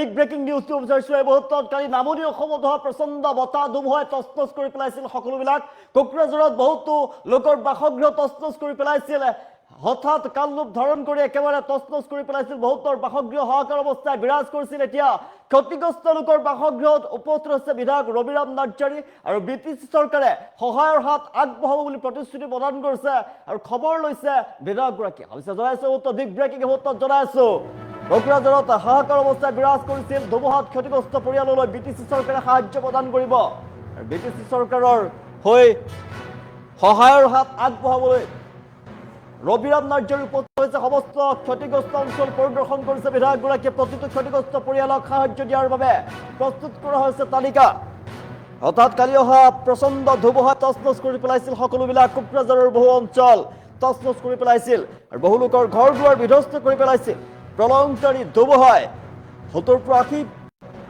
Big breaking নিউজটো বিচাৰিছোঁ। এই মুহূৰ্তত কালি নামনি অসমত হোৱা প্ৰচণ্ড বতাহ ধুমুহাই তছনছ কৰি পেলাইছিল সকলোবিলাক। কোকৰাঝাৰত বহুতো লোকৰ বাসগৃহ তছনছ কৰি পেলাইছিল। হঠাৎ কালৰূপ ধাৰণ কৰি একেবাৰে তছনছ কৰি পেলাইছিল। বহুতৰ বাসগৃহ হাহাকাৰ অৱস্থায় বিৰাজ কৰিছিল। এতিয়া ক্ষতিগ্ৰস্ত লোকৰ বাসগৃহত উপস্থিত হৈছে বিধায়ক ৰবিৰাম নাৰ্জাৰী আৰু BTC চৰকাৰে সহায়ৰ হাত আগবঢ়াব বুলি প্ৰতিশ্ৰুতি প্ৰদান কৰিছে আৰু খবৰ লৈছে বিধায়কগৰাকীয়ে। অৱশ্যে জনাইছোঁ বিগ ব্ৰেকিং মুহূৰ্তত জনাইছোঁ কোকৰাঝাৰত হাহাকাৰ অৱস্থায় বিৰাজ কৰিছিল। ধুমুহাত ক্ষতিগ্ৰস্ত পৰিয়াললৈ BTC চৰকাৰে সাহায্য প্ৰদান কৰিব আৰু BTC চৰকাৰৰ হৈ সহায়ৰ হাত আগবঢ়াবলৈ ৰবিৰাম নাৰ্জাৰী উপস্থিত হৈছে। সমস্ত ক্ষতিগ্ৰস্ত অঞ্চল পৰিদৰ্শন কৰিছে বিধায়কগৰাকীয়ে। প্ৰতিটো ক্ষতিগ্ৰস্ত পৰিয়ালক সাহায্য দিয়াৰ বাবে প্ৰস্তুত কৰা হৈছে তালিকা। অৰ্থাৎ কালি অহা প্ৰচণ্ড ধুমুহা তছনছ কৰি পেলাইছিল সকলোবিলাক। কোকৰাঝাৰৰ বহু অঞ্চল তছনছ কৰি পেলাইছিল আৰু বহু লোকৰ ঘৰ দুৱাৰ বিধ্বস্ত কৰি পেলাইছিল। প্ৰলয়ংকাৰী ধুমুহাই ৭০-৮০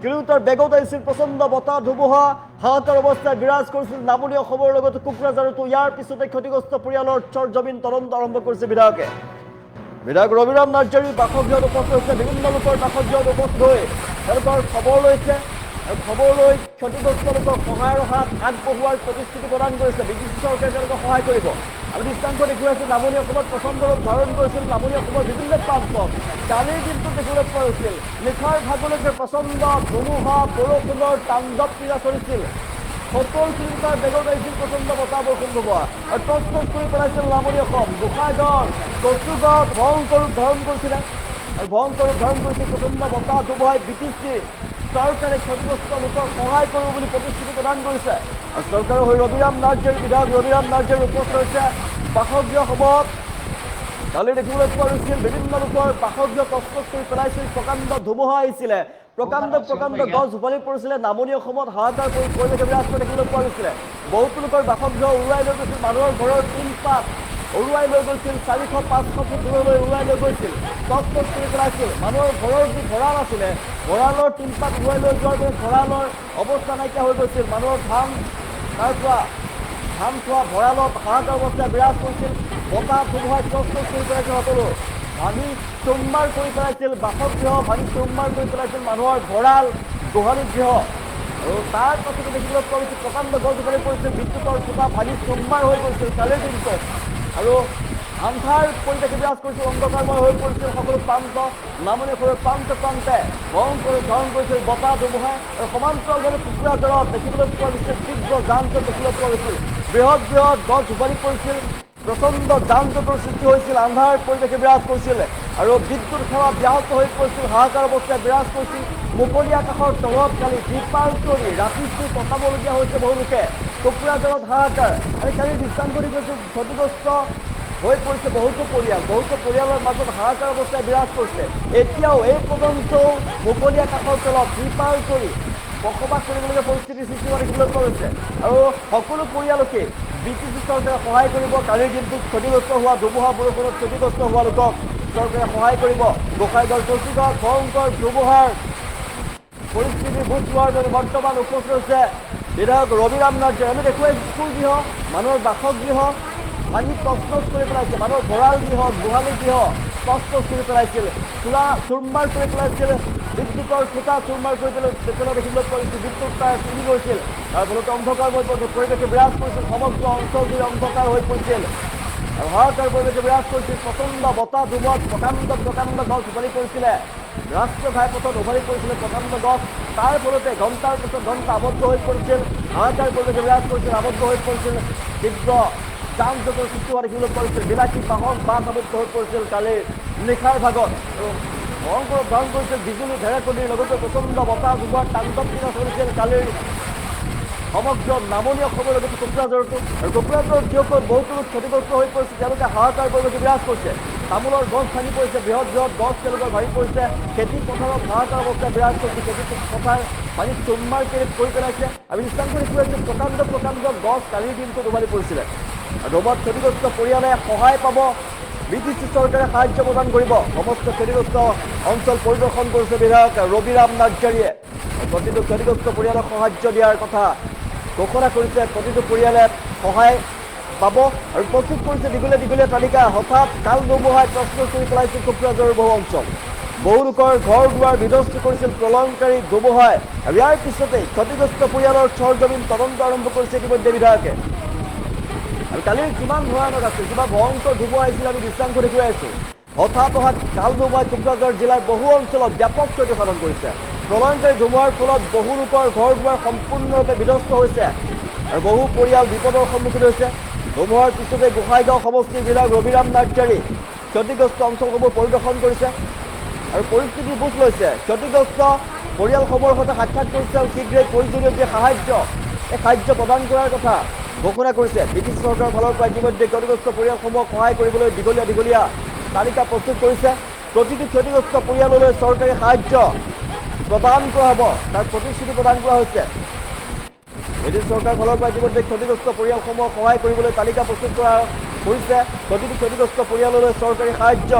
কিলোমিটাৰ বেগত আহিছিল। প্ৰচণ্ড বতাহ ধুমুহা হাহাকাৰ অৱস্থায় বিৰাজ কৰিছিল নামনি অসমৰ লগতে কোকৰাঝাৰতো। ইয়াৰ পিছতে ক্ষতিগ্ৰস্ত পৰিয়ালৰ চৰজমিন তদন্ত আৰম্ভ কৰিছে বিধায়কে। বিধায়ক ৰবিৰাম নাৰ্জাৰী বাসগৃহত উপস্থিত হৈছে। বিভিন্ন লোকৰ বাসগৃহত উপস্থিত হৈ তেওঁলোকৰ খবৰ লৈছে আৰু খবৰ লৈ ক্ষতিগ্ৰস্ত লোকক সহায়ৰ হাত আগবঢ়োৱাৰ প্ৰতিশ্ৰুতি প্ৰদান কৰিছে। BTC চৰকাৰে তেওঁলোকক সহায় কৰিব। আমি দৃষ্টান্ত দেখুৱাইছোঁ নামনি অসমত প্ৰচণ্ড ৰূপ ধাৰণ কৰিছিল। নামনি অসমৰ বিভিন্ন প্ৰান্তত কালিৰ দিনটো দেখিবলৈ পোৱা গৈছিল। নিশাৰ ভাগলৈকে প্ৰচণ্ড ধুমুহা বৰষুণৰ তাণ্ডৱ ক্ৰীড়া চলিছিল। ৭০ কিলোমিটাৰ বেগত আহিছিল প্ৰচণ্ড বতাহ বৰষুণ ধুমুহা আৰু তছনছ কৰি পেলাইছিল নামনি অসম। গোসাইগাঁও কচুগাঁৱত ভয়ংকৰ ৰূপ ধাৰণ কৰিছিলে আৰু ভয়ংকৰ ৰূপ ধাৰণ কৰিছিল প্ৰচণ্ড বতাহ ধুমুহাই। BTC চৰকাৰে ক্ষতিগ্ৰস্ত লোকক সহায় কৰিব বুলি প্ৰতিশ্ৰুতি প্ৰদান কৰিছে আৰু চৰকাৰৰ হৈ ৰবিৰাম নাৰ্জাৰী বিধায়ক ৰবিৰাম নাৰ্জাৰী উপস্থিত হৈছে বাসগৃহসমূহত। কালি দেখিবলৈ পোৱা গৈছিল বিভিন্ন লোকৰ বাসগৃহ তছনছ কৰি পেলাইছিল। প্ৰকাণ্ড ধুমুহা আহিছিলে, প্ৰকাণ্ড গছ উভালি পৰিছিলে। নামনি অসমত হাহাকাৰ পৰিৱেশ বিৰাজ কৰি দেখিবলৈ পোৱা গৈছিলে। বহুতো লোকৰ বাসগৃহ উৰুৱাই লৈ গৈছিল। মানুহৰ ঘৰৰ টিনপাত উৰুৱাই লৈ গৈছিল। ৪০০-৫০০ ফুট দূৰলৈ উৰুৱাই লৈ গৈছিল। তছনছ কৰি পেলাইছিল। মানুহৰ ঘৰৰ যি ভঁৰাল আছিলে ভঁৰালৰ টিনপাত উৰুৱাই লৈ যোৱাৰ বাবে ভঁৰালৰ অৱস্থা নাইকিয়া হৈ গৈছিল। মানুহৰ ধান থোৱা ভঁৰালত হাহাকাৰ অৱস্থায় বিৰাজ কৰিছিল। বতাহ ধুমুহাই তছনছ কৰি পেলাইছিল। সকলো ভাঙি চুৰমাৰ কৰি পেলাইছিল। বাসগৃহ ভাঙি চুৰমাৰ কৰি পেলাইছিল। মানুহৰ ভঁৰাল গোহালি গৃহ আৰু তাৰ পাছতে দেখিবলৈ পোৱা গৈছিল প্ৰকাণ্ড গছ উভালি পৰিছিল। বিদ্যুতৰ খুঁটা ভাঙি চুৰমাৰ হৈ পৰিছিল কালিৰ দিনটোত আৰু আন্ধাৰ পৰিৱেশ বিৰাজ কৰিছিল। অন্ধকাৰময় হৈ পৰিছিল সকলো প্ৰান্ত। নামনি অসমৰ প্ৰান্তে ভয়ংকৰ ধাৰণ কৰিছিল বতাহ ধুমুহাই আৰু সমান্তৰালভাৱে কোকৰাঝাৰত দেখিবলৈ পোৱা গৈছিল তীব্ৰ যান-জঁট দেখিবলৈ পোৱা গৈছিল। বৃহৎ গছ উভালি পৰিছিল। প্ৰচণ্ড যান-জঁটৰ সৃষ্টি হৈছিল। আন্ধাৰ পৰিৱেশে বিৰাজ কৰিছিল আৰু বিদ্যুৎ সেৱা ব্যাহত হৈ পৰিছিল। হাহাকাৰ অৱস্থায় বিৰাজ কৰিছিল। মুকলি আকাশৰ তলত কালি ত্ৰিপাল তৰি ৰাতিটো কটাবলগীয়া হৈছে বহু লোকে। কোকৰাঝাৰত হাহাকাৰ আমি কালি দৃষ্টান্ত কৰি গৈছোঁ। ক্ষতিগ্ৰস্ত হৈ পৰিছে বহুতো পৰিয়ালৰ মাজত হাহাকাৰ অৱস্থায় বিৰাজ কৰিছে। এতিয়াও এই পৰ্যন্তও মুকলি আকাশৰ তলত ত্ৰিপাল তৰি বসবাস কৰিবলগীয়া পৰিস্থিতিৰ সৃষ্টি হোৱা দেখিবলৈ পোৱা গৈছে আৰু সকলো পৰিয়ালকে BTC চৰকাৰে সহায় কৰিব। কালিৰ দিনটোত ক্ষতিগ্ৰস্ত হোৱা ধুমুহা বৰষুণত ক্ষতিগ্ৰস্ত হোৱা লোকক চৰকাৰে সহায় কৰিব। গোসাইগাঁও কচুগাঁৱত ভয়ংকৰ ধুমুহাৰ পৰিস্থিতি বুজ লোৱাৰ বাবে বৰ্তমান উপস্থিত হৈছে বিধায়ক ৰবিৰাম নাৰ্জাৰী। আমি দেখুৱাইছোঁ স্কুল গৃহ মানুহৰ বাসগৃহ ভাঙি তছনছ কৰি পেলাইছিল। মানুহৰ ভঁৰাল গৃহ গোহালি গৃহ তছনছ কৰি পেলাইছিল। চুৰমাৰ কৰি পেলাইছিল। বিদ্যুতৰ খুঁটা চুৰমাৰ কৰি পেলাই দেখিবলৈ পোৱা গৈছিল। বিদ্যুৎ তাঁৰ ছিঙি গৈছিল। তাৰ ফলত অন্ধকাৰময় পৰিৱেশে বিৰাজ কৰিছিল। সমগ্ৰ অঞ্চল জুৰি অন্ধকাৰ হৈ পৰিছিল আৰু হাহাকাৰ পৰিৱেশে বিৰাজ কৰিছিল। প্ৰচণ্ড বতাহ ধুমুহাত প্ৰকাণ্ড গছ উভালি পৰিছিলে। ৰাষ্ট্ৰীয় ঘাইপথত উভালি পৰিছিলে প্ৰকাণ্ড গছ। তাৰ ফলতে ঘণ্টাৰ পিছত ঘণ্টা আবদ্ধ হৈ পৰিছিল। হাহাকাৰ পৰিৱেশে বিৰাজ কৰিছিল, আবদ্ধ হৈ পৰিছিল। তীব্ৰ যান-জঁটৰ সৃষ্টি হোৱা দেখিবলৈ পোৱা গৈছিল। বিলাসী বাহন বাট আবদ্ধ হৈ পৰিছিল কালিৰ নিশাৰ ভাগত আৰু ভয়ংকৰ ধাৰণ কৰিছিল। বিজুলী ঢেৰেকনিৰ লগতে প্ৰচণ্ড বতাহ ধুমুহাৰ তাণ্ডৱ ক্ৰীড়া চলিছিল কালিৰ সমগ্ৰ নামনি অসমৰ লগতে কোকৰাঝাৰতো আৰু কোকৰাঝাৰত যিসকল বহুতো লোক ক্ষতিগ্ৰস্ত হৈ পৰিছে তেওঁলোকে হাহাকাৰ পৰিৱেশে বিৰাজ কৰিছে। তামোলৰ গছ ভাঙি পৰিছে। বৃহৎ গছ তেওঁলোকৰ ভাঙি পৰিছে। খেতি পথাৰত হাহাকাৰ অৱস্থায় বিৰাজ কৰিছে। খেতি পথাৰ ভাঙি চুৰমাৰ কৰি পেলাইছে। আমি দৃষ্টান্ত দেখুৱাইছোঁ প্ৰকাণ্ড গছ কালিৰ দিনটোত উভালি পৰিছিলে আৰু ধুমুহাত ক্ষতিগ্ৰস্ত পৰিয়ালে সহায় পাব। BTC চৰকাৰে সাহায্য প্ৰদান কৰিব। সমস্ত ক্ষতিগ্ৰস্ত অঞ্চল পৰিদৰ্শন কৰিছে বিধায়ক ৰবিৰাম নাৰ্জাৰীয়ে। প্ৰতিটো ক্ষতিগ্ৰস্ত পৰিয়ালক সাহায্য দিয়াৰ কথা ঘোষণা কৰিছে। প্ৰতিটো পৰিয়ালে সহায় পাব আৰু প্ৰস্তুত কৰিছে দীঘলীয়া তালিকা। হঠাৎ কাল ধুমুহাই তছনছ কৰি পেলাইছিল কোকৰাঝাৰৰ বহু অঞ্চল। বহু লোকৰ ঘৰ দুৱাৰ বিধ্বস্ত কৰিছিল প্ৰলয়ংকাৰী ধুমুহাই। আৰু ইয়াৰ পিছতেই ক্ষতিগ্ৰস্ত পৰিয়ালৰ চৰজমিন তদন্ত আৰম্ভ কৰিছে ইতিমধ্যে বিধায়কে। আৰু কালিৰ কিমান ভয়ানক আছিল, কিমান ভয়ংকৰ ধুমুহা আহিছিল আমি দৃশ্যাংশ দেখুৱাই আছোঁ। হঠাৎ কাল ধুমুহাই কোকৰাঝাৰ জিলাৰ বহু অঞ্চলত ব্যাপক ক্ষতি সাধন কৰিছে। প্ৰলয়ংকাৰী ধুমুহাৰ ফলত বহু লোকৰ ঘৰ দুৱাৰ সম্পূৰ্ণৰূপে বিধ্বস্ত হৈছে আৰু বহু পৰিয়াল বিপদৰ সন্মুখীন হৈছে। ধুমুহাৰ পিছতে গোসাইগাঁও সমষ্টিৰ জিলাৰ ৰবিৰাম নাৰ্জাৰী ক্ষতিগ্ৰস্ত অঞ্চলসমূহ পৰিদৰ্শন কৰিছে আৰু পৰিস্থিতি বুজ লৈছে। ক্ষতিগ্ৰস্ত পৰিয়ালসমূহৰ সৈতে সাক্ষাৎ কৰিছে আৰু শীঘ্ৰেই প্ৰয়োজনীয় যি সাহায্য প্ৰদান কৰাৰ কথা ঘোষণা কৰিছে। ব্ৰিটিছ চৰকাৰৰ ফালৰ পৰা ইতিমধ্যে ক্ষতিগ্ৰস্ত পৰিয়ালসমূহক সহায় কৰিবলৈ দীঘলীয়া তালিকা প্ৰস্তুত কৰিছে। প্ৰতিটো ক্ষতিগ্ৰস্ত পৰিয়াললৈ চৰকাৰী সাহায্য প্ৰদান কৰা হ'ব, তাৰ প্ৰতিশ্ৰুতি প্ৰদান কৰা হৈছে। ব্ৰিটিছ চৰকাৰৰ ফালৰ পৰা ইতিমধ্যে ক্ষতিগ্ৰস্ত পৰিয়ালসমূহক সহায় কৰিবলৈ তালিকা প্ৰস্তুত কৰা হৈছে। প্ৰতিটো ক্ষতিগ্ৰস্ত পৰিয়াললৈ চৰকাৰী সাহায্য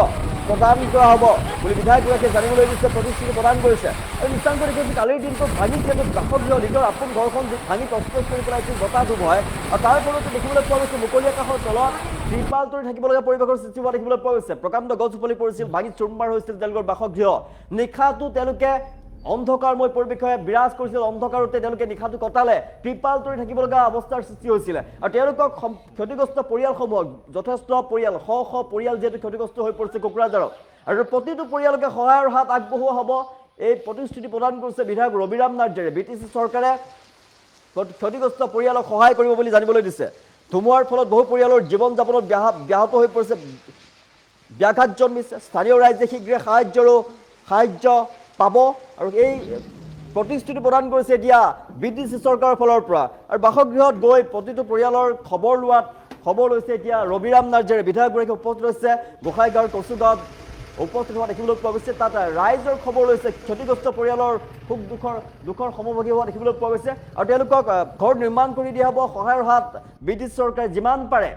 প্ৰদান কৰা হ'ব বুলি বিধায়কগৰাকীয়ে জানিবলৈ দিছে, প্ৰতিশ্ৰুতি প্ৰদান কৰিছে। আৰু নিশ্চাংক দেখিছোঁ কালিৰ দিনটোত ভাঙিছে বাসগৃহ, নিজৰ আপোন ঘৰখন ভাঙি তছনছ কৰি পেলাইছিল বতাহ ধুমুহাই। আৰু তাৰ ফলতে দেখিবলৈ পোৱা গৈছে মুকলি আকাশৰ তলত ত্ৰিপাল তৰি থাকিবলগীয়া পৰিৱেশৰ সৃষ্টি হোৱা দেখিবলৈ পোৱা গৈছে। প্ৰকাণ্ড গছ উপলি পৰিছিল, ভাঙি চুৰমাৰ হৈছিল তেওঁলোকৰ বাসগৃহ। নিশাটো তেওঁলোকে অন্ধকাৰময় পৰিৱেশে বিৰাজ কৰিছিল, অন্ধকাৰতে তেওঁলোকে নিশাটো কটালে, ত্ৰিপাল তৰি থাকিবলগা অৱস্থাৰ সৃষ্টি হৈছিলে। আৰু তেওঁলোকক ক্ষতিগ্ৰস্ত পৰিয়ালসমূহক যথেষ্ট পৰিয়াল শ পৰিয়াল যিহেতু ক্ষতিগ্ৰস্ত হৈ পৰিছে কোকৰাঝাৰত, আৰু প্ৰতিটো পৰিয়ালকে সহায়ৰ হাত আগবঢ়োৱা হ'ব এই প্ৰতিশ্ৰুতি প্ৰদান কৰিছে বিধায়ক ৰবিৰাম নাৰ্জাৰীয়ে। BTC চৰকাৰে ক্ষতিগ্ৰস্ত পৰিয়ালক সহায় কৰিব বুলি জানিবলৈ দিছে। ধুমুহাৰ ফলত বহু পৰিয়ালৰ জীৱন যাপনত ব্যাহত হৈ পৰিছে, ব্যাঘাত জন্মিছে। স্থানীয় ৰাইজে শীঘ্ৰে সাহায্য পাব আৰু এই প্ৰতিশ্ৰুতি প্ৰদান কৰিছে এতিয়া BTC চৰকাৰৰ ফালৰ পৰা। আৰু বাসগৃহত গৈ প্ৰতিটো পৰিয়ালৰ খবৰ লৈছে এতিয়া ৰবিৰাম নাৰ্জাৰী। বিধায়কগৰাকী উপস্থিত হৈছে গোসাইগাঁৱৰ কচুগাঁৱত উপস্থিত হোৱা দেখিবলৈ পোৱা গৈছে। তাত ৰাইজৰ খবৰ লৈছে, ক্ষতিগ্ৰস্ত পৰিয়ালৰ সুখ দুখৰ সমভাগী হোৱা দেখিবলৈ পোৱা গৈছে। আৰু তেওঁলোকক ঘৰ নিৰ্মাণ কৰি দিয়া হ'ব, সহায়ৰ হাত BTC চৰকাৰে যিমান পাৰে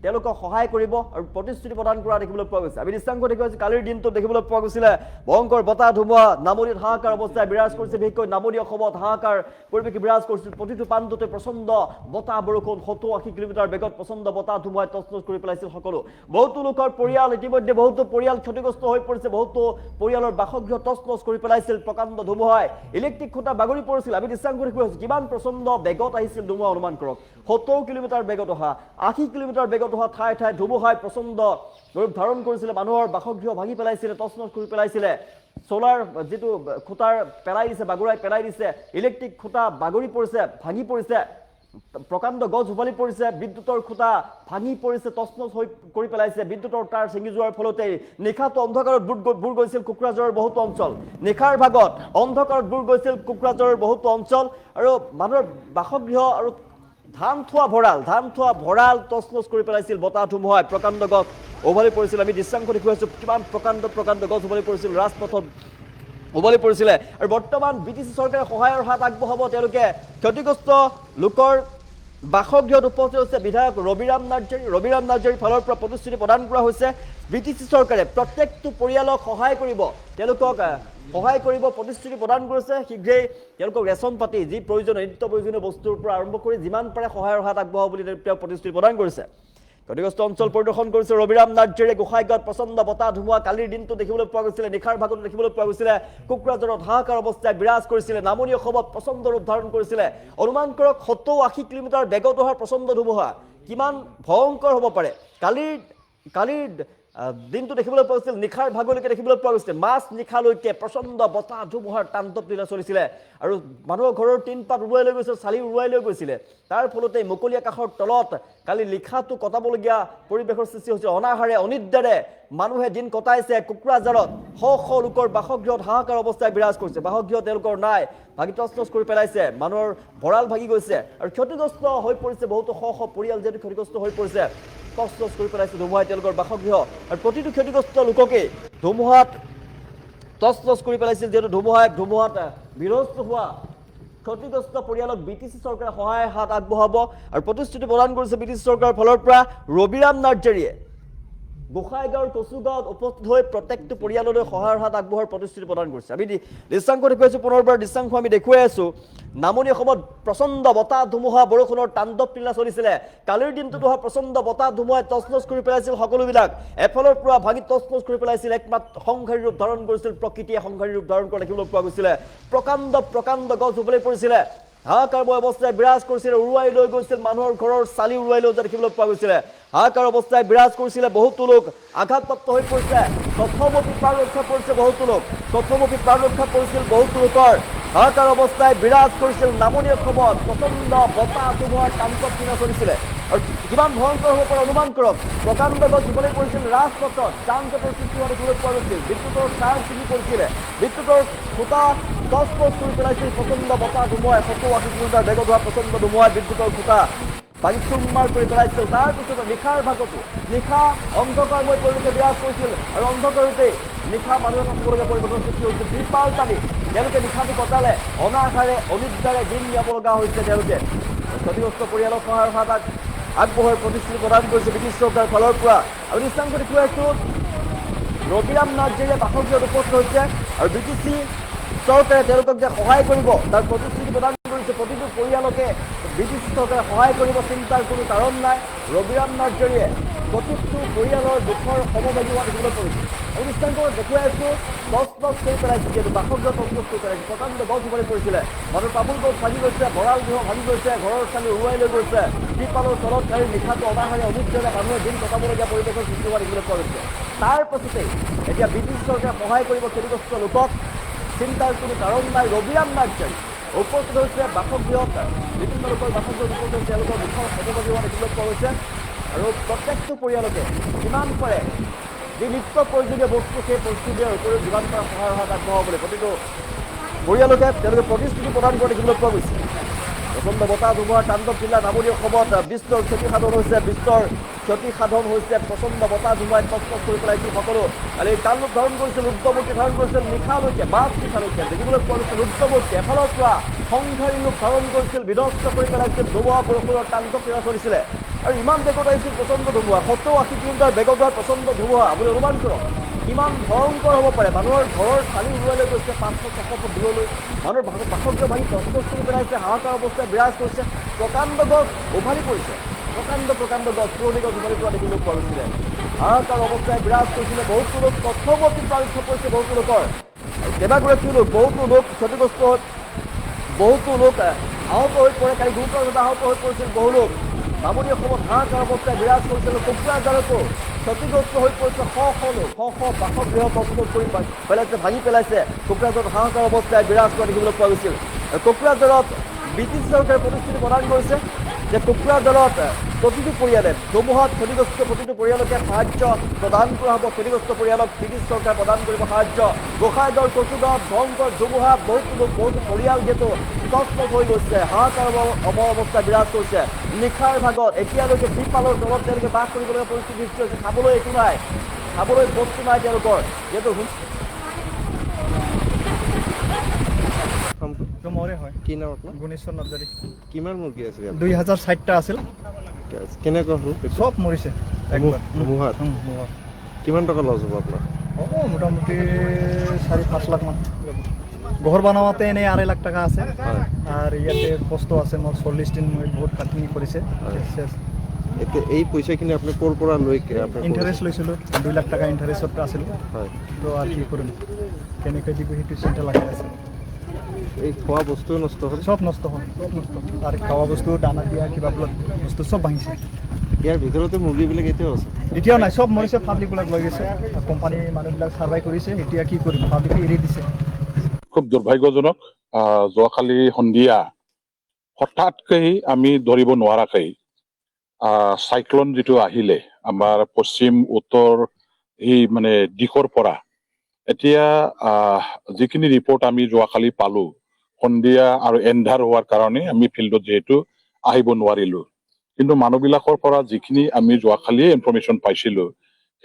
তেওঁলোকক সহায় কৰিব আৰু প্ৰতিশ্ৰুতি প্ৰদান কৰা দেখিবলৈ পোৱা গৈছে। আমি দৃশ্যাংশ দেখুৱাইছোঁ কালিৰ দিনটোত দেখিবলৈ পোৱা গৈছিলে ভয়ংকৰ বতাহ ধুমুহা, নামনিত হাহাকাৰ অৱস্থাই বিৰাজ কৰিছে। বিশেষকৈ নামনি অসমত হাহাকাৰ পৰিৱেশ বিৰাজ কৰিছিল। প্ৰতিটো প্ৰান্ততে প্ৰচণ্ড বতাহ বৰষুণ, 70-80 কিলোমিটাৰ বেগত প্ৰচণ্ড বতাহ ধুমুহাই তছনছ কৰি পেলাইছিল সকলো। বহুতো লোকৰ পৰিয়াল ইতিমধ্যে বহুতো পৰিয়াল ক্ষতিগ্ৰস্ত হৈ পৰিছে, বহুতো পৰিয়ালৰ বাসগৃহ তছনছ কৰি পেলাইছিল প্ৰকাণ্ড ধুমুহাই। ইলেক্ট্ৰিক খুঁটা বাগৰি পৰিছিল। আমি দৃশ্যাংশ দেখুৱাইছোঁ কিমান প্ৰচণ্ড বেগত আহিছিল ধুমুহা, অনুমান কৰক 70 কিলোমিটাৰ বেগত অহা, 80 কিলোমিটাৰ বেগত অহা ঠাই ধুমুহাই প্ৰচণ্ড ৰূপ ধাৰণ কৰিছিলে। মানুহৰ বাসগৃহ ভাঙি পেলাইছিলে, তছনছ কৰি পেলাইছিলে। সোলাৰ যিটো খুঁটাৰ পেলাই দিছে, বাগৰাই পেলাই দিছে, ইলেক্ট্ৰিক খুঁটা বাগৰি পৰিছে, ভাঙি পৰিছে, প্ৰকাণ্ড গছ উভালি পৰিছে, বিদ্যুতৰ খুঁটা ভাঙি পৰিছে, তছনছ কৰি পেলাইছে। বিদ্যুতৰ তাঁৰ ছিঙি যোৱাৰ ফলতেই নিশাটো অন্ধকাৰত বুৰ গৈছিল কোকৰাঝাৰৰ বহুতো অঞ্চল। নিশাৰ ভাগত অন্ধকাৰত বুৰ গৈছিল কোকৰাঝাৰৰ বহুতো অঞ্চল আৰু মানুহৰ বাসগৃহ আৰু ধান থোৱা ভঁৰাল তছনছ কৰি পেলাইছিল বতাহ ধুমুহাই। প্ৰকাণ্ড গছ উভালি পৰিছিল। আমি দৃশ্যাংশ দেখুৱাইছোঁ কিমান প্ৰকাণ্ড গছ উভালি পৰিছিল, ৰাজপথত উভালি পৰিছিলে। আৰু বৰ্তমান BTC চৰকাৰে সহায়ৰ হাত আগবঢ়াব, তেওঁলোকে ক্ষতিগ্ৰস্ত লোকৰ বাসগৃহত উপস্থিত হৈছে বিধায়ক ৰবিৰাম নাৰ্জাৰীৰ ফালৰ পৰা প্ৰতিশ্ৰুতি প্ৰদান কৰা হৈছে। BTC চৰকাৰে প্ৰত্যেকটো পৰিয়ালক সহায় কৰিব, তেওঁলোকক সহায় কৰিব প্ৰতিশ্ৰুতি প্ৰদান কৰিছে। শীঘ্ৰেই তেওঁলোকক ৰেচন পাতি যি নিত্য প্ৰয়োজনীয় বস্তুৰ পৰা আৰম্ভ কৰি যিমান পাৰে সহায়ৰ হাত আগবঢ়াব বুলি তেওঁ প্ৰতিশ্ৰুতি প্ৰদান কৰিছে। ক্ষতিগ্ৰস্ত অঞ্চল পৰিদৰ্শন কৰিছে ৰবিৰাম নাৰ্জাৰীয়ে। গোসাইগাঁৱত প্ৰচণ্ড বতাহ ধুমুহা কালিৰ দিনটো দেখিবলৈ পোৱা গৈছিলে, নিশাৰ ভাগত দেখিবলৈ পোৱা গৈছিলে। কোকৰাঝাৰত হাহাকাৰ অৱস্থাই বিৰাজ কৰিছিলে, নামনি অসমত প্ৰচণ্ড ৰূপ ধাৰণ কৰিছিলে। অনুমান কৰক 70-80 কিলোমিটাৰ বেগত অহা প্ৰচণ্ড ধুমুহা কিমান ভয়ংকৰ হ'ব পাৰে। কালিৰ দিনটো দেখিবলৈ পোৱা গৈছিল, নিশাৰ ভাগলৈকে দেখিবলৈ পোৱা গৈছিলে, মাছ নিশালৈকে প্ৰচণ্ড বতাহ ধুমুহাৰ তাণ্ডৱ লীলা চলিছিলে। আৰু মানুহৰ ঘৰৰ টিনপাত উৰুৱাই লৈ গৈছিল, চালি উৰুৱাই লৈ গৈছিলে। তাৰ ফলতে মুকলি আকাশৰ তলত কালি নিশাটো কটাবলগীয়া পৰিৱেশৰ সৃষ্টি হৈছিল। অনাহাৰে অনিদ্ৰাৰে মানুহে দিন কটাইছে কোকৰাঝাৰত। শ লোকৰ বাসগৃহত হাহাকাৰ অৱস্থাই বিৰাজ কৰিছে, বাসগৃহ তেওঁলোকৰ নাই, ভাঙি তছনছ কৰি পেলাইছে, মানুহৰ ভঁৰাল ভাঙি গৈছে আৰু ক্ষতিগ্ৰস্ত হৈ পৰিছে বহুতো শ পৰিয়াল যিহেতু ক্ষতিগ্ৰস্ত হৈ পৰিছে, তছনছ কৰি পেলাইছে ধুমুহাই তেওঁলোকৰ বাসগৃহ। আৰু প্ৰতিটো ক্ষতিগ্ৰস্ত লোককেই ধুমুহাত তছনছ কৰি পেলাইছিল, যিহেতু ধুমুহাত বিধ্বস্ত হোৱা ক্ষতিগ্ৰস্ত পৰিয়ালক BTC চৰকাৰে সহায়ৰ হাত আগবঢ়াব আৰু প্ৰতিশ্ৰুতি প্ৰদান কৰিছে BTC চৰকাৰৰ ফালৰ পৰা ৰবিৰাম নাৰ্জাৰীয়ে। গোসাইগাঁৱৰ কচুগাঁৱত উপস্থিত হৈ প্ৰত্যেকটো পৰিয়াললৈ সহায়ৰ হাত আগবঢ়োৱাৰ প্ৰতিশ্ৰুতি প্ৰদান কৰিছে আমি দৃশ্যাংশ দেখুৱাইছোঁ পুনৰবাৰ দৃশ্যাংশ আমি দেখুৱাই আছোঁ নামনি অসমত প্ৰচণ্ড বতাহ ধুমুহা বৰষুণৰ তাণ্ডৱ লীলা চলিছিলে কালিৰ দিনটোত হোৱা প্ৰচণ্ড বতাহ ধুমুহাই তছনছ কৰি পেলাইছিল সকলোবিলাক এফালৰ পৰা ভাঙি তছনছ কৰি পেলাইছিল একমাত্ৰ সংঘাৰী ৰূপ ধাৰণ কৰিছিল প্ৰকৃতিয়ে সংঘাৰী ৰূপ ধাৰণ কৰা দেখিবলৈ পোৱা গৈছিলে প্ৰকাণ্ড প্ৰকাণ্ড গছ উভলি পৰিছিলে হাহাকাৰময় অৱস্থায় বিৰাজ কৰিছিলে উৰুৱাই লৈ গৈছিল মানুহৰ ঘৰৰ চালি উৰুৱাই লৈ যোৱা দেখিবলৈ পোৱা গৈছিলে হাহাকাৰ অৱস্থায় বিৰাজ কৰিছিলে বহুতো লোক আঘাতপ্ৰাপ্ত হৈ পৰিছে কথমপি প্ৰাণ ৰক্ষা পৰিছে বহুতো লোক কথমপি প্ৰাণ ৰক্ষা পৰিছিল বহুতো লোকৰ হাহাকাৰ অৱস্থায় বিৰাজ কৰিছিল নামনি অসমত প্ৰচণ্ড বতাহ ধুমুহাৰ তাণ্ডৱ লীলা চলিছিলে আৰু কিমান ভয়ংকৰ হ'ব পাৰে অনুমান কৰক প্ৰকাণ্ড গছ উভলি পৰিছিল ৰাজপথত যান জঁটৰ সৃষ্টি হোৱা দেখিবলৈ পোৱা গৈছিল বিদ্যুতৰ তাঁৰ ছিঙি পৰিছিলে বিদ্যুতৰ খুঁটা তছনছ কৰি পেলাইছিল প্ৰচণ্ড বতাহ ধুমুহাই ৭০-৮০ কিলোমিটাৰ বেগত হোৱা প্ৰচণ্ড ধুমুহাই বিদ্যুতৰ খুঁটা ভাঙি চুৰমাৰ কৰি পেলাইছিল তাৰপিছত নিশাৰ ভাগতো নিশা অন্ধকাৰময় পৰিৱেশে বিৰাজ কৰিছিল আৰু অন্ধকাৰতেই নিশা মানুহে থাকিবলগীয়া পৰিৱেশৰ সৃষ্টি হৈছিল ত্ৰিপাল টানি তেওঁলোকে নিশাটো কটালে অনাশাৰে অনিদ্ৰাৰে দিন নিয়াব লগা হৈছে তেওঁলোকে ক্ষতিগ্ৰস্ত পৰিয়ালক সহায়ৰ হাত আগবঢ়োৱাৰ প্ৰতিশ্ৰুতি প্ৰদান কৰিছে ব্ৰিটিছ চৰকাৰৰ ফালৰ পৰা আৰু দৃশ্যাংশ দেখুৱাইছোঁ ৰবিৰাম নাৰ্জীয়ে বাসগৃহত উপস্থিত হৈছে আৰু BTC চৰকাৰে তেওঁলোকক যে সহায় কৰিব তাৰ প্ৰতিশ্ৰুতি প্ৰদান কৰিছে প্ৰতিটো পৰিয়ালকে BTC চৰকাৰে সহায় কৰিব চিন্তাৰ কোনো কাৰণ নাই ৰবিৰাম নাৰ্জীয়ে প্ৰতিটো পৰিয়ালৰ দুখৰ সমভাগী হোৱা দেখিবলৈ পৰিছে আৰু দৃশ্যাংশত দেখুৱাইছোঁ তছনছ কৰি পেলাইছে যিহেতু বাসগৃহ তছনছ কৰি পেলাইছে প্ৰকাণ্ড গছ উভলি পৰিছিলে মানুহৰ তামোল গছ ভাঙি গৈছে ভঁৰাল গৃহ ভাঙি গৈছে ঘৰৰ চালি উৰুৱাই লৈ গৈছে ত্ৰিপালৰ তলত কালি নিশাটো অনাহাৰে অনিদ্ৰাৰে মানুহে দিন কটাবলগীয়া পৰিৱেশৰ সৃষ্টি হোৱা দেখিবলৈ পোৱা গৈছে তাৰ পাছতেই এতিয়া ব্ৰিটিছ চৰকাৰে সহায় কৰিব ক্ষতিগ্ৰস্ত লোকক চিন্তাৰ কোনো কাৰণ নাই ৰবিৰাম নাৰ্জী উপস্থিত হৈছে বাসগৃহত বিভিন্ন লোকৰ বাসগৃহত উপস্থিত হৈছে তেওঁলোকৰ দুখৰ সমভাগী হোৱা দেখিবলৈ পোৱা গৈছে আৰু প্ৰত্যেকটো পৰিয়ালকে যিমান পাৰে যি নিত্য প্ৰয়োজনীয় বস্তু সেই প্ৰস্তুতিৰ উপৰিও যিমান পাৰে সহায়ৰ হাত আগবঢ়াবলৈ প্ৰতিটো পৰিয়ালকে তেওঁলোকে প্ৰতিশ্ৰুতি প্ৰদান কৰা দেখিবলৈ পোৱা গৈছে প্ৰচণ্ড বতাহ ধুমুহাৰ তাণ্ডৱ লীলা নামনি অসমত বিস্তৰ ক্ষতিসাধন হৈছে প্ৰচণ্ড বতাহ ধুমুহাই তছনছ কৰি পেলাইছিল সকলো কালি তাণ্ডৱ ধাৰণ কৰিছিল ৰুদ্ৰমূৰ্তি ধাৰণ কৰিছিল নিশালৈকে নিশালৈকে দেখিবলৈ পোৱা গৈছিল ৰুদ্ৰমূৰ্তি এফালৰ পৰা সংঘাৰী ৰূপ ধাৰণ কৰিছিল বিধ্বস্ত কৰি পেলাইছিল ধুমুহা বৰষুণৰ তাণ্ডৱ লীলা চলিছিলে আৰু ইমান বেগত আহিছিল প্ৰচণ্ড ধুমুহা ৭০-৮০ কিলোমিটাৰ বেগত হোৱা প্ৰচণ্ড ধুমুহা আপুনি অনুমান কৰক কিমান ভয়ংকৰ হ'ব পাৰে মানুহৰ ঘৰৰ চালি উৰুৱাই লৈ গৈছে ৫০০-৬০০ ফুট দূৰলৈ মানুহৰ বাসগৃহ ভাঙি তছনছ কৰি পেলাইছে হাহাকাৰ অৱস্থায় বিৰাজ কৰিছে প্ৰকাণ্ড গছ উভালি পৰিছে প্ৰকাণ্ড গছ পুৰণি গছ উভালি পৰা দেখিবলৈ পোৱা গৈছিলে হাহাকাৰ অৱস্থায় বিৰাজ কৰিছিলে বহুতো লোক কথমপি প্ৰাণ ৰক্ষা পৰিছে বহুতো লোকৰ আৰু কেইবাগৰাকীও লোক বহুতো লোক ক্ষতিগ্ৰস্ত বহুতো লোক আহত হৈ পৰে কালি গুৰুতৰভাৱে আহত হৈ পৰিছিল বহু লোক নামনি অসমত হাহাকাৰ অৱস্থায় বিৰাজ কৰিছিল কোকৰাঝাৰতো ক্ষতিগ্ৰস্ত হৈ পৰিছে শ বাসগৃহ তছনছ কৰি পেলাইছে ভাঙি পেলাইছে কোকৰাঝাৰত হাহাকাৰ অৱস্থায় বিৰাজ কৰা দেখিবলৈ পোৱা গৈছিল কোকৰাঝাৰত ব্ৰিটিছ চৰকাৰে প্ৰতিশ্ৰুতি প্ৰদান কৰিছে যে কোকৰাঝাৰত প্ৰতিটো পৰিয়ালে ধুমুহাত ক্ষতিগ্ৰস্ত প্ৰতিটো পৰিয়ালকে সাহায্য প্ৰদান কৰা হ'ব ক্ষতিগ্ৰস্ত পৰিয়ালক ব্ৰিটিছ চৰকাৰে প্ৰদান কৰিব সাহায্য গোসাইগাঁৱৰ কচুগাঁৱত ভয়ংকৰ ধুমুহা বহুতো পৰিয়াল যিহেতু তছনছ হৈ গৈছে হাহাকাৰ অৱস্থা বিৰাজ কৰিছে নিশাৰ ভাগত এতিয়ালৈকে ত্ৰিপালৰ তলত তেওঁলোকে বাস কৰিবলগীয়া পৰিস্থিতি সৃষ্টি হৈছে খাবলৈ একো নাই খাবলৈ বস্তু নাই তেওঁলোকৰ যিহেতু মৰে হয় কি নাম আপোনাৰ গুণেশ্বৰ নাৰ্জাৰী কিমান মুৰ্গী আছে ২০৬০টা আছিল কেনেকুৱা হ'ল চব মৰিছে ধুমুহাত কিমান টকা লছ হ'ব আপোনাৰ হ'ব মোটামুটি ৪-৫ লাখ মান ঘৰ বনাওঁতে এনেই ২.৫ লাখ টকা আছে আৰু ইয়াতে কষ্ট আছে মোৰ ৪০ দিন বহুত কাটিং কৰিছে এতিয়া এই পইচাখিনি আপুনি ক'ৰ পৰা লৈ ইণ্টাৰেষ্ট লৈছিলোঁ ২ লাখ টকা ইণ্টাৰেষ্টত আছিলোঁ হয় তো আৰু কি কৰিম কেনেকৈ দিব সেইটো চিন্তা লাগি আছে এই খোৱা বস্তুও নষ্ট হ'ল চব নষ্ট হ'ল আৰু খোৱা বস্তু দানা দিয়া কিবা বস্তু চব ভাঙিছে ইয়াৰ ভিতৰতে মুৰ্গীবিলাক এতিয়াও আছে এতিয়াও নাই চব মৰিছে পাব্লিকবিলাক লৈ গৈছে কোম্পানী মানুহবিলাক চাৰ্ভাই কৰিছে এতিয়া কি কৰিম পাব্লিকে এৰি দিছে খুব দুৰ্ভাগ্যজনক যোৱাকালি সন্ধিয়া হঠাৎকৈ আমি ধৰিব নোৱাৰাকৈ চাইক্লন যিটো আহিলে আমাৰ পশ্চিম উত্তৰ এই মানে দিশৰ পৰা এতিয়া যিখিনি ৰিপৰ্ট আমি যোৱাকালি পালো সন্ধিয়া আৰু এন্ধাৰ হোৱাৰ কাৰণে আমি ফিল্ডত যিহেতু আহিব নোৱাৰিলো কিন্তু মানুহবিলাকৰ পৰা যিখিনি আমি যোৱাকালি ইনফৰমেশ্যন পাইছিলো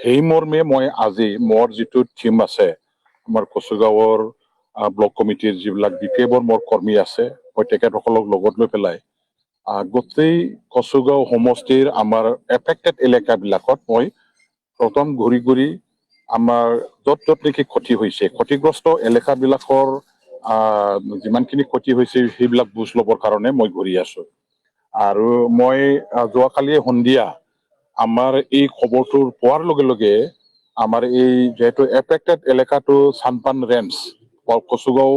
সেই মৰ্মে মই আজি মোৰ যিটো থিম আছে আমাৰ কচুগাঁৱৰ ব্লক কমিটিৰ যিবিলাক বিপিএফৰ মোৰ কৰ্মী আছে মই তেখেতসকলক লগত লৈ পেলাই গোটেই কচুগাঁও সমষ্টিৰ আমাৰ এফেক্টেড এলেকাবিলাকত মই প্ৰথম ঘূৰি ঘূৰি আমাৰ য'ত য'ত নেকি ক্ষতি হৈছে, ক্ষতিগ্ৰস্ত এলেকাবিলাকৰ যিমানখিনি ক্ষতি হৈছে সেইবিলাক বুজ ল'বৰ কাৰণে মই ঘূৰি আছো। আৰু মই যোৱাকালি সন্ধিয়া আমাৰ এই খবৰটো পোৱাৰ লগে লগে আমাৰ এই যিহেতু এফেক্টেড এলেকাটো চানপান ৰেঞ্জ কচুগাঁও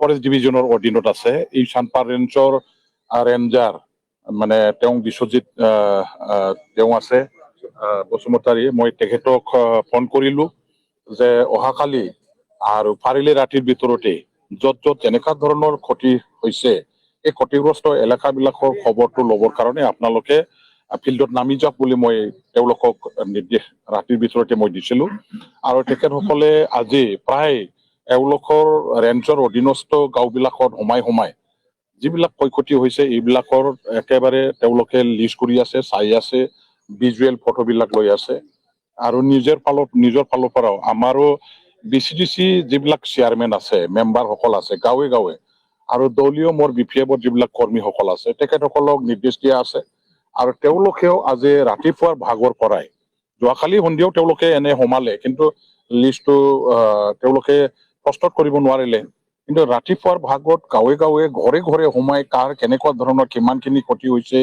ফৰেষ্ট ডিভিজনৰ অধীনত আছে। এই চানপান ৰেঞ্জৰ ৰেঞ্জাৰ মানে তেওঁ বিশ্বজিৎ তেওঁ আছে বসুমতাৰী। মই তেখেতক ফোন কৰিলো যে অহাকালি আৰু পাৰিলে ৰাতিৰ ভিতৰতে য'ত য'ত এনেকুৱা ধৰণৰ ক্ষতি হৈছে এই ক্ষতিগ্ৰস্ত এলেকাবিলাকৰ খবৰটো ল'বৰ কাৰণে আপোনালোকে ফিল্ডত নামি যাওক বুলি মই তেওঁলোকক নিৰ্দেশ ৰাতিৰ ভিতৰতে মই দিছিলো। আৰু তেখেতসকলে আজি প্ৰায় এওঁলোকৰ ৰেঞ্জৰ অধীনস্থ গাঁওবিলাকত সোমাই যিবিলাক ক্ষয়ক্ষতি হৈছে এইবিলাকৰ একেবাৰে তেওঁলোকে লিষ্ট কৰি আছে, চাই আছে, ভিজুৱেল ফটোবিলাক লৈ আছে। আৰু নিজৰ ফালৰ পৰাও আমাৰো BCDC যিবিলাক চেয়াৰমেন আছে, মেম্বাৰসকল আছে গাঁৱে গাঁৱে, আৰু দলীয় মোৰ BPF যিবিলাক কৰ্মীসকল আছে তেখেতসকলক নিৰ্দেশ দিয়া আছে। আৰু তেওঁলোকেও আজি ৰাতিপুৱাৰ ভাগৰ পৰাই যোৱাকালি সন্ধিয়াও তেওঁলোকে এনে সোমালে, কিন্তু লিষ্টটো তেওঁলোকে প্ৰস্তুত কৰিব নোৱাৰিলে। কিন্তু ৰাতিপুৱাৰ ভাগত গাঁৱে গাঁৱে ঘৰে ঘৰে সোমাই কাৰ কেনেকুৱা ধৰণৰ কিমানখিনি ক্ষতি হৈছে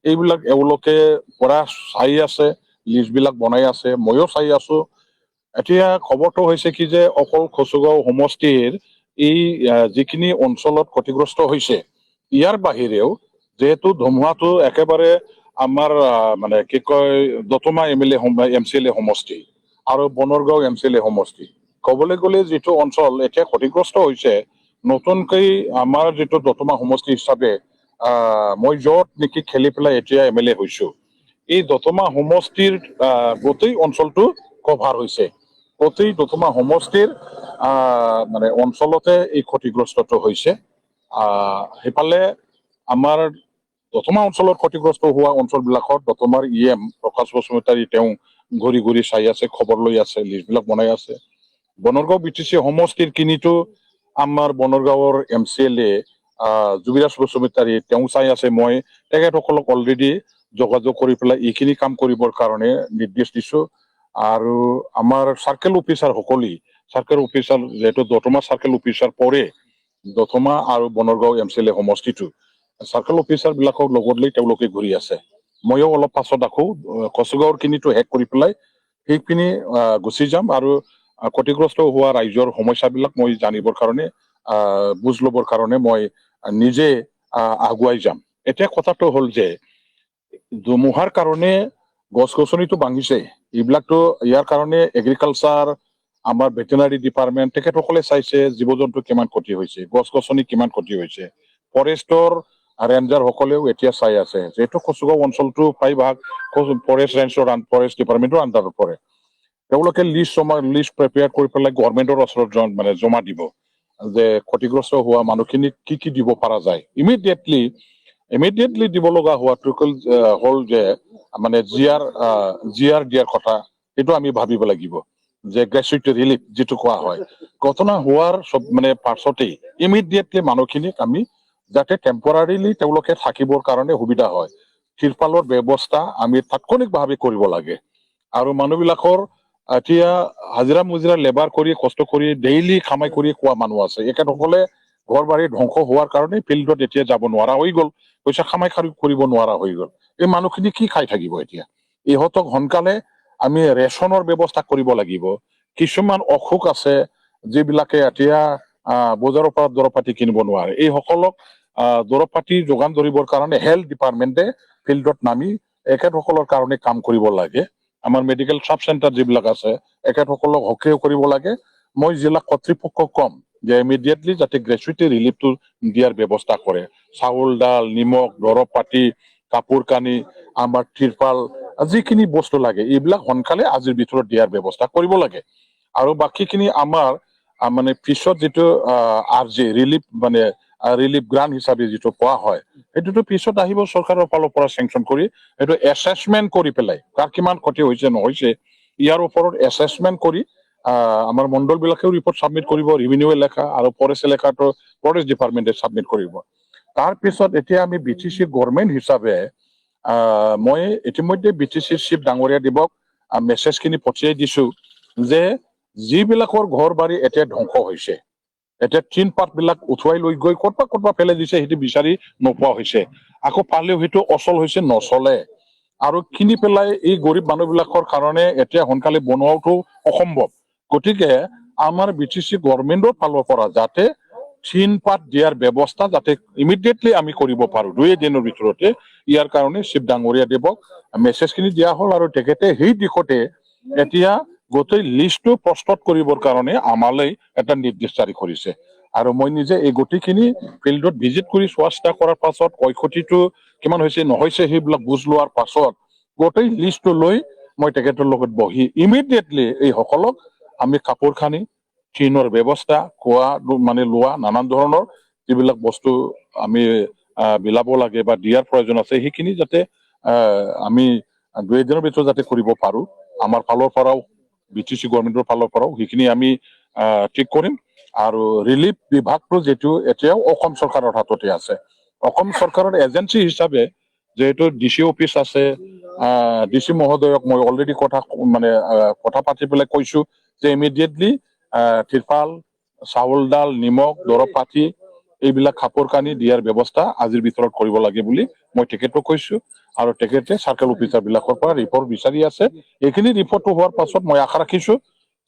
এইবিলাক এওঁলোকে পৰা চাই আছে, লিষ্টবিলাক বনাই আছে, ময়ো চাই আছো। এতিয়া খবৰটো হৈছে কি যে অকল কচুগাঁও সমষ্টিৰ এই যিখিনি অঞ্চলত ক্ষতিগ্ৰস্ত হৈছে ইয়াৰ বাহিৰেও যেহেতু ধুমুহাটো একেবাৰে আমাৰ মানে কি কয় দতমা MCLA সমষ্টি আৰু বনৰগাঁও MCLA সমষ্টি ক'বলৈ গ'লে যিটো অঞ্চল এতিয়া ক্ষতিগ্ৰস্ত হৈছে, নতুনকৈ আমাৰ যিটো দতমা সমষ্টি হিচাপে মই য'ত নেকি খেলি পেলাই এতিয়া MLA হৈছো, এই দতমা সমষ্টিৰ গোটেই অঞ্চলটো কভাৰ হৈছে। গোটেই দতমা সমষ্টিৰ মানে অঞ্চলতে এই ক্ষতিগ্ৰস্তটো হৈছে। সেইফালে আমাৰ দতমা অঞ্চলত ক্ষতিগ্ৰস্ত হোৱা অঞ্চলবিলাকত দতমাৰ EM প্ৰকাশ বসুমতাৰী তেওঁ ঘূৰি ঘূৰি চাই আছে, খবৰ লৈ আছে, লিষ্টবিলাক বনাই আছে। বনৰগাঁও BTC সমষ্টিৰ কিনিটো আমাৰ বনৰগাঁৱৰ MCLA জুবিৰাজ বসুমতাৰী তেওঁ চাই আছে। মই তেখেতসকলক অলৰেডি যোগাযোগ কৰি পেলাই এইখিনি কাম কৰিবৰ কাৰণে নিৰ্দেশ দিছো। আৰু আমাৰ চাৰ্কেল অফিচাৰ যিহেতু দতমা চাৰ্কেল অফিচাৰ পৰে দতমা আৰু বনৰগাঁও MCLA সমষ্টিটো, চাৰ্কেল অফিচাৰ বিলাকক লগত লৈ তেওঁলোকে ঘূৰি আছে। ময়ো অলপ পাছত আকৌ কচুগাঁৱৰ কিনিটো শেষ কৰি পেলাই সেইখিনি গুচি যাম আৰু ক্ষতিগ্ৰস্ত হোৱা ৰাইজৰ সমস্যাবিলাক মই জানিবৰ কাৰণে বুজ ল'বৰ কাৰণে মই নিজে আগুৱাই যাম। এতিয়া কথাটো হ'ল যে ধুমুহাৰ কাৰণে গছ গছনিটো ভাঙিছে, এইবিলাকতো ইয়াৰ কাৰণে এগ্ৰিকালচাৰ আমাৰ ভেটেনাৰী ডিপাৰ্টমেণ্ট তেখেতসকলে চাইছে জীৱ জন্তু কিমান ক্ষতি হৈছে, গছ গছনি কিমান ক্ষতি হৈছে। ফৰেষ্টৰ ৰেঞ্জাৰ সকলেও এতিয়া চাই আছে, যিহেতু কচুগাঁও অঞ্চলটো প্ৰায়ভাগ ফৰেষ্ট ডিপাৰ্টমেণ্টৰ আণ্ডাৰত পৰে। তেওঁলোকে লিষ্ট প্ৰিপেয়াৰ কৰি পেলাই গভৰ্ণমেণ্টৰ ওচৰত মানে জমা দিব যে ক্ষতিগ্ৰস্ত হোৱা মানুহখিনিক কি দিব পৰা যায়। ইমিডিয়েটলি দিব লগা হোৱাটো হ'ল যে মানে জিআৰ দিয়াৰ কথা, এইটো আমি ভাবিব লাগিব যে গ্ৰেচুইটি ৰিলিফ যিটো কোৱা হয়। ঘটনা হোৱাৰ মানে পাছতেই ইমিডিয়েটলি মানুহখিনিক আমি যাতে টেম্পৰাৰিলি তেওঁলোকে থাকিবৰ কাৰণে সুবিধা হয়, তিৰপালৰ ব্যৱস্থা আমি তাৎক্ষণিকভাৱে কৰিব লাগে। আৰু মানুহবিলাকৰ এতিয়া হাজিৰা মুজিৰা লেবাৰ কৰি কষ্ট কৰি ডেইলি কামাই কৰি খোৱা মানুহ আছে, এখেতসকলে ঘৰ বাৰী ধ্বংস হোৱাৰ কাৰণে ফিল্ডত এতিয়া যাব নোৱাৰা হৈ গ'ল, পইচা কামাই কৰিব নোৱাৰা হৈ গ'ল। এই মানুহখিনি কি খাই থাকিব এতিয়া? ইহঁতক সোনকালে আমি ৰেচনৰ ব্যৱস্থা কৰিব লাগিব। কিছুমান অসুখ আছে যিবিলাকে এতিয়া বজাৰৰ পৰা দৰৱ পাতি কিনিব নোৱাৰে, এই সকলক দৰৱ পাতি যোগান ধৰিবৰ কাৰণে হেল্থ ডিপাৰ্টমেণ্টে ফিল্ডত নামি এখেতসকলৰ কাৰণে কাম কৰিব লাগে। আমাৰ মেডিকেল চাব চেণ্টাৰ যিবিলাক আছে এখেতসকলক সক্ৰিয় কৰিব লাগে। মই জিলা কৰ্তৃপক্ষক কম যে ইমিডিয়েটলি যাতে গ্ৰেচুইটি ৰিলিফটো দিয়াৰ ব্যৱস্থা কৰে। চাউল দাল নিমখ দৰৱ পাতি কাপোৰ কানি আমাৰ তিৰপাল যিখিনি বস্তু লাগে এইবিলাক সোনকালে আজিৰ ভিতৰত দিয়াৰ ব্যৱস্থা কৰিব লাগে। আৰু বাকীখিনি আমাৰ মানে পিছত যিটো RJ ৰিলিফ গ্ৰান্ট হিচাপে যিটো পোৱা হয় সেইটোতো পিছত আহিব চৰকাৰৰ ফালৰ পৰা চেংচন কৰি, সেইটো এছেচমেন্ট কৰি পেলাই কাৰ কিমান ক্ষতি হৈছে নহৈছে ইয়াৰ ওপৰত এছেচমেন্ট কৰি আমাৰ মণ্ডল বিলাকেও ৰিপৰ্ট চাবমিট কৰিব, ৰেভিনিউ এলেকা আৰু ফৰেষ্ট এলেকাটো ফৰেষ্ট ডিপাৰ্টমেণ্টে চাবমিট কৰিব। তাৰপিছত এতিয়া আমি BTC গভৰ্ণমেণ্ট হিচাপে মই ইতিমধ্যে BTC চিফ ডাঙৰীয়া দিবক মেছেজখিনি পঠিয়াই দিছো যে যিবিলাকৰ ঘৰ বাৰী এতিয়া ধ্বংস হৈছে, এতিয়া টিন পাতবিলাক উঠুৱাই লৈ গৈ ক'তবা পেলাই দিছে, সেইটো বিচাৰি নোপোৱা হৈছে। আকৌ পালেও সেইটো অচল হৈছে, নচলে। আৰু কিনি পেলাই এই গৰীব মানুহবিলাকৰ কাৰণে এতিয়া সোনকালে বনোৱাটো অসম্ভৱ। গতিকে আমাৰ BTC গভৰ্ণমেণ্টৰ ফালৰ পৰা যাতে টিন পাত দিয়াৰ ব্যৱস্থা যাতে ইমিডিয়েটলি আমি কৰিব পাৰো 2 দিনৰ ভিতৰতে, ইয়াৰ কাৰণে শিৱ ডাঙৰীয়া দেৱক মেছেজখিনি দিয়া হ'ল। আৰু তেখেতে সেই দিশতে এতিয়া গোটেই লিষ্টটো প্ৰস্তুত কৰিবৰ কাৰণে আমালৈ এটা নিৰ্দেশ জাৰি কৰিছে। আৰু মই নিজে এই গোটেইখিনি ফিল্ডত ভিজিট কৰি চোৱা চিতা কৰাৰ পাছত ক্ষয়ক্ষতিটো কিমান হৈছে নহৈছে সেইবিলাক বুজ লোৱাৰ পাছত গোটেই লিষ্টটো লৈ মই তেখেতৰ লগত বহি ইমিডিয়েটলি এই সকলক আমি কাপোৰ কানি, টিনৰ ব্যৱস্থা, খোৱা মানে লোৱা নানান ধৰণৰ যিবিলাক বস্তু আমি বিলাব লাগে বা দিয়াৰ প্ৰয়োজন আছে, সেইখিনি যাতে আমি 2 দিনৰ ভিতৰত যাতে কৰিব পাৰো, আমাৰ ফালৰ পৰাও BTC গভৰ্ণমেণ্টৰ ফালৰ পৰাও সেইখিনি আমি ঠিক কৰিম। আৰু ৰিলিফ বিভাগটো যেটো এতিয়াও অসম চৰকাৰৰ হাততে আছে। অসম চৰকাৰৰ এজেঞ্চি হিচাপে যেহেতু DC অফিচ আছে, DC মহোদয়ক মই অলৰেডি কথা পাতি পেলাই কৈছো যে ইমিডিয়েটলি ত্ৰিপাল, চাউল দাল, নিমখ, দৰৱ পাতি এইবিলাক কাপোৰ কানি দিয়াৰ ব্যৱস্থা আজিৰ ভিতৰত কৰিব লাগে বুলি মই তেখেতক কৈছো। আৰু তেখেতে চাৰ্কেল অফিচাৰ বিলাকৰ পৰা ৰিপৰ্ট বিচাৰি আছে। এইখিনি ৰিপৰ্টটো হোৱাৰ পাছত মই আশা ৰাখিছো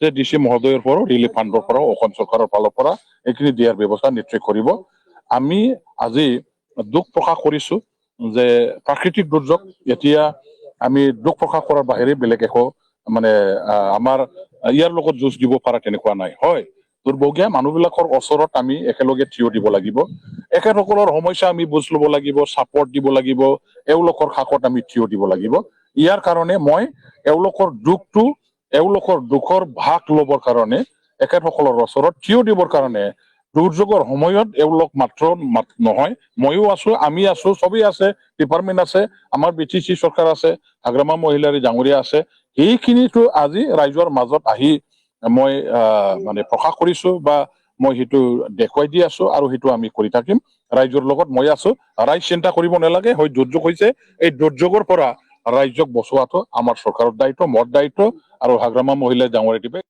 যে DC মহোদয়ৰ পৰাও, ৰিলিফ ফাণ্ডৰ পৰাও, অসম চৰকাৰৰ ফালৰ পৰা এইখিনি দিয়াৰ ব্যৱস্থা নিশ্চয় কৰিব। আমি আজি দুখ প্ৰকাশ কৰিছো যে প্ৰাকৃতিক দুৰ্যোগ, এতিয়া আমি দুখ প্ৰকাশ কৰাৰ বাহিৰে বেলেগ একো আমাৰ ইয়াৰ লগত যুঁজ দিব পৰা তেনেকুৱা নাই। হয়, দুৰ্ভগীয়া মানুহবিলাকৰ ওচৰত আমি একেলগে থিয় দিব লাগিব, এখেতসকলৰ সমস্যা আমি বুজ ল'ব লাগিব, ছাপৰ্ট দিব লাগিব, এওঁলোকৰ কাষত আমি থিয় দিব লাগিব। ইয়াৰ কাৰণে মই এওঁলোকৰ দুখৰ ভাগ ল'বৰ কাৰণে, এখেতসকলৰ ওচৰত থিয় দিবৰ কাৰণে, দুৰ্যোগৰ সময়ত এওঁলোক মাত্ৰ নহয়, ময়ো আছো, আমি আছো, চবেই আছে, ডিপাৰ্টমেণ্ট আছে, আমাৰ BTC চৰকাৰ আছে, হাগ্ৰামা মহিলাৰী ডাঙৰীয়া আছে। সেইখিনিতো আজি ৰাইজৰ মাজত আহি মই প্ৰকাশ কৰিছো বা মই সেইটো দেখুৱাই দি আছো, আৰু সেইটো আমি কৰি থাকিম। ৰাইজৰ লগত মই আছো। ৰাইজ চিন্তা কৰিব নালাগে, হয় দুৰ্যোগ হৈছে, এই দুৰ্যোগৰ পৰা ৰাইজক বচোৱাটো আমাৰ চৰকাৰৰ দায়িত্ব, মোৰ দায়িত্ব, আৰু হাগ্ৰামা মহিলা ডাঙৰীয়া টিমে